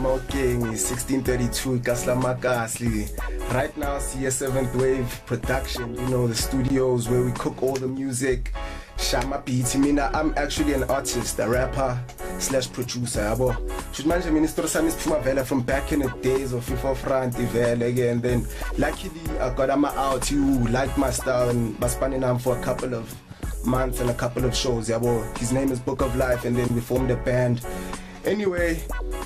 King, 1632, Kasla Makasli. Right now, see a Seventh Wave production, you know, the studios where we cook all the music. Shama Beats, I'm actually an artist, a rapper slash producer. Abo. Should mention Minister Samis Pumavela from back in the days of FIFA Front again. Then luckily I got him out, you like my style and was spanning him for a couple of months and a couple of shows. Abo. His name is Book of Life, and then we formed a band. Anyway,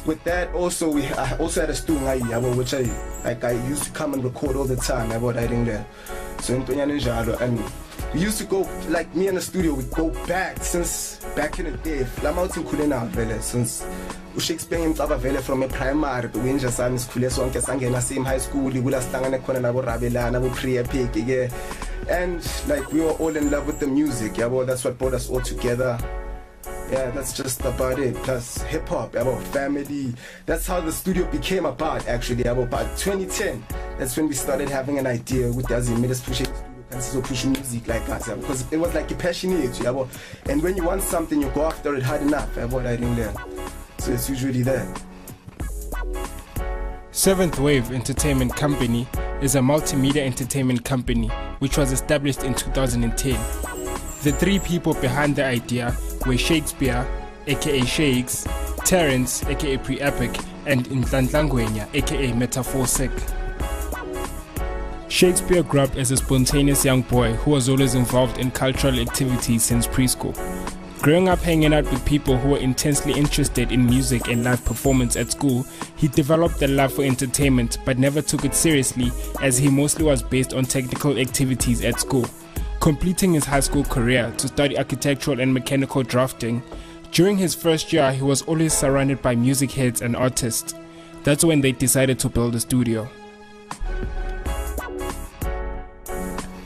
with that also I also had a studio which I used to come and record all the time about writing there. So and we used to go, like me in the studio, we go back since back in the day. Since Shakespeare himself from a primary, the winter sun is cool, so I same high school, we would have stung a corner about Rabela, pre-epic, and like we were all in love with the music. Yeah, well, that's what brought us all together. Yeah, that's just about it. Plus hip hop, about family. That's how the studio became about actually. About 2010, that's when we started having an idea with us made us pushing music like that, because it was like a passionate, and when you want something you go after it hard enough. So it's usually there. Seventh Wave Entertainment Company is a multimedia entertainment company which was established in 2010. The three people behind the idea were Shakespeare, aka Shakes, Terrence, aka Pre-Epic, and Nhlanhla, aka Metaphor Sick. Shakespeare grew up as a spontaneous young boy who was always involved in cultural activities since preschool. Growing up hanging out with people who were intensely interested in music and live performance at school, he developed a love for entertainment but never took it seriously, as he mostly was based on technical activities at school. Completing his high school career to study architectural and mechanical drafting, during his first year he was always surrounded by music heads and artists. That's when they decided to build a studio.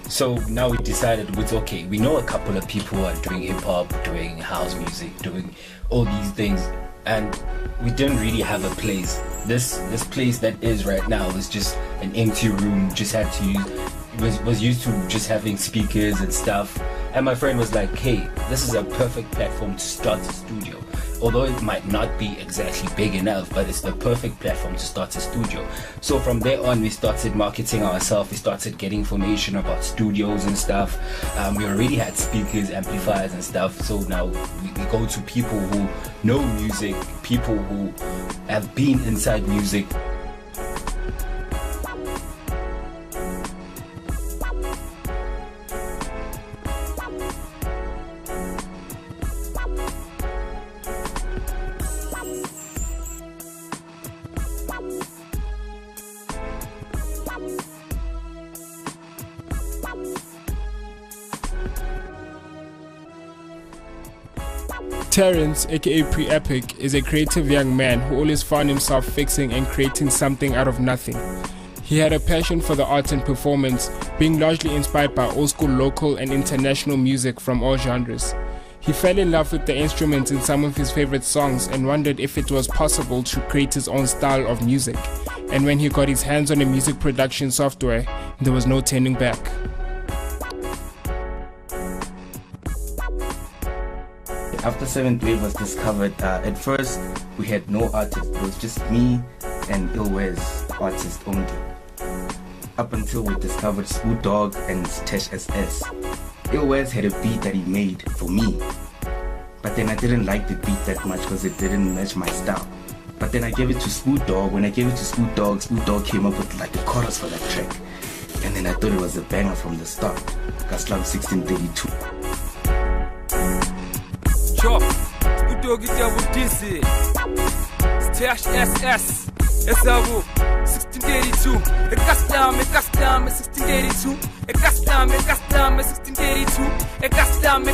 So now we decided okay, we know a couple of people who are doing hip hop, doing house music, doing all these things, and we didn't really have a place. This place that is right now is just an empty room, just had to use, was used to just having speakers and stuff. And my friend was like, hey, this is a perfect platform to start a studio. Although it might not be exactly big enough, but it's the perfect platform to start a studio. So from there on, we started marketing ourselves. We started getting information about studios and stuff. We already had speakers, amplifiers and stuff. So now we go to people who know music, people who have been inside music. Terrence, aka Pre-Epic, is a creative young man who always found himself fixing and creating something out of nothing. He had a passion for the arts and performance, being largely inspired by old school local and international music from all genres. He fell in love with the instruments in some of his favorite songs and wondered if it was possible to create his own style of music. And when he got his hands on a music production software, there was no turning back. After Seventh Wave was discovered, at first we had no artists. It was just me and Ilwes, artist only. Up until we discovered Spoot Dog and Tesh SS. Ilwes had a beat that he made for me, but then I didn't like the beat that much because it didn't match my style. But then I gave it to Spoot Dog. When I gave it to Spoot Dog came up with like a chorus for that track. And then I thought it was a banger from the start. Kaslam 1632. Chop, Spoot Dog is double DC. Stash SS, Esabu, 1632. A Kaslam, 1632. A Kaslam, 1632. A Kaslam,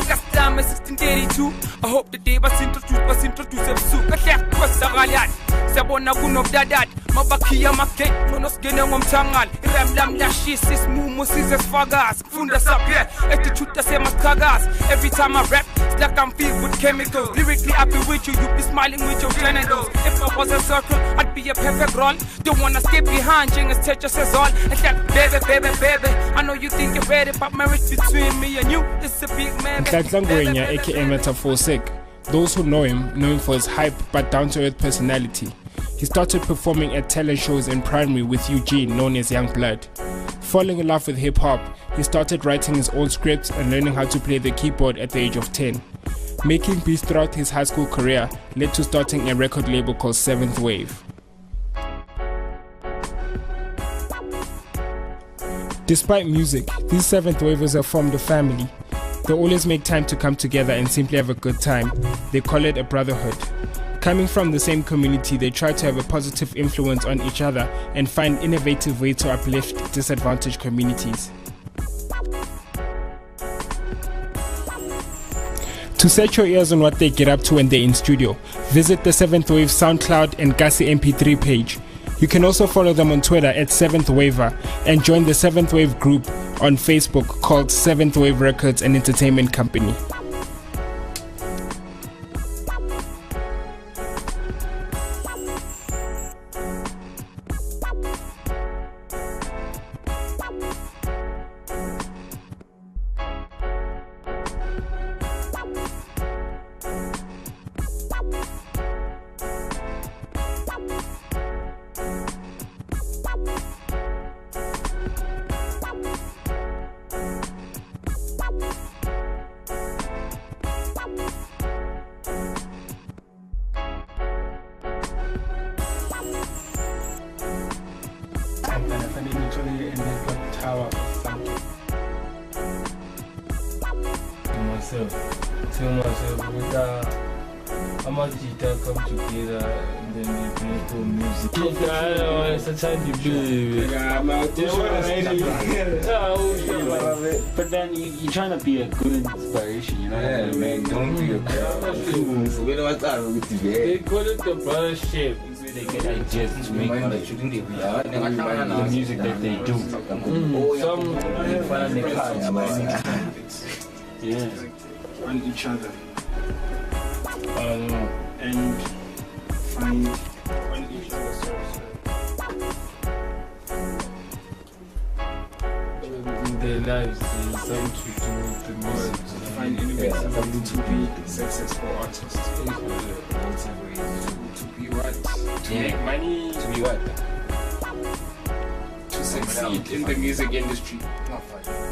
1632. I hope the day was introduced ebusuku kahle kwesakalayo siyabona kunobudadada mabakhiya amagate nonosgene ngomthangala iram lam lashisa isimumo sizesifakazi kufunda saphe attitude asemachakazi. Every time I rap it's like I'm filled with chemicals. Lyrically I be with you, you be smiling with your genitals. If I was a circle I'd be a perfect roll. Don't wanna stay behind, Jingas Teacher says all. It's like baby, I know you think you're ready, but marriage between me and you is a big man. Nhlanhla, aka Metaphor Sick. Those who know him for his hype but down-to-earth personality. he started performing at talent shows in primary with Eugene, known as Young Blood. Falling in love with hip-hop, he started writing his own scripts and learning how to play the keyboard at the age of 10. Making beats throughout his high school career led to starting a record label called Seventh Wave. Despite music, these Seventh Wavers have formed a family. They always make time to come together and simply have a good time. They call it a brotherhood. Coming from the same community, they try to have a positive influence on each other and find innovative ways to uplift disadvantaged communities. To set your ears on what they get up to when they're in studio, visit the Seventh Wave SoundCloud and Gussie MP3 page. You can also follow them on Twitter at Seventh Waver and join the Seventh Wave group on Facebook called Seventh Wave Records and Entertainment Company. Tell myself with I'm a guitar come together and then we play for music. It's a but then you're trying to be a good inspiration, you know? Yeah, man, don't be a They call it the brothership. They get ideas to make the music that they do. Yeah. On each other and find on each other's source. In their lives, there's something to do with the music. Find innovative ways to be successful artists. To be what? To make money. To be what? To succeed in the music industry. Not fun.